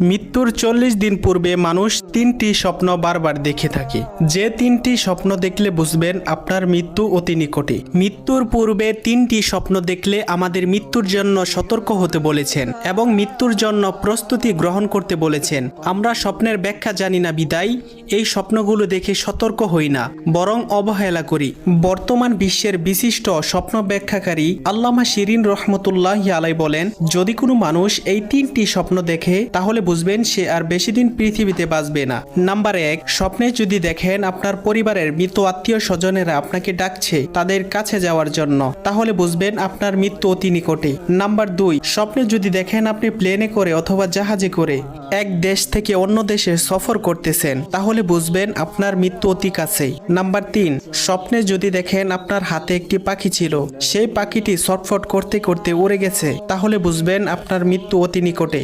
মৃত্যুর ৪০ দিন পূর্বে মানুষ ৩টি স্বপ্ন বারবার দেখে থাকে। যে ৩টি স্বপ্ন দেখলে বুঝবেন আপনার মৃত্যু অতি নিকটে। মৃত্যুর পূর্বে ৩টি স্বপ্ন দেখলে আমাদের মৃত্যুর জন্য সতর্ক হতে বলেছেন এবং মৃত্যুর জন্য প্রস্তুতি গ্রহণ করতে বলেছেন। আমরা স্বপ্নের ব্যাখ্যা জানি না বিদায় এই স্বপ্নগুলো দেখে সতর্ক হই না, বরং অবহেলা করি। বর্তমান বিশ্বের বিশিষ্ট স্বপ্ন ব্যাখ্যাকারী আল্লামা শিরিন রহমতুল্লাহি আলাই বলেন, যদি কোনো মানুষ এই ৩টি স্বপ্ন দেখে তাহলে বুঝবেন সে আর বেশি দিন পৃথিবীতে বাঁচবে না। নাম্বার ১, স্বপ্নে যদি দেখেন আপনার পরিবারের মৃত আত্মীয় স্বজনেরা আপনাকে ডাকছে তাদের কাছে যাওয়ার জন্য, তাহলে বুঝবেন আপনার মৃত্যু অতি নিকটে। নাম্বার ২, স্বপ্নে যদি দেখেন আপনি প্লেনে করে অথবা জাহাজে করে এক দেশ থেকে অন্য দেশে সফর করতেছেন, তাহলে বুঝবেন আপনার মৃত্যু অতি কাছেই। নাম্বার ৩, স্বপ্নে যদি দেখেন আপনার হাতে একটি পাখি ছিল, সেই পাখিটি ছটফট করতে করতে উড়ে গেছে, তাহলে বুঝবেন আপনার মৃত্যু অতি নিকটে।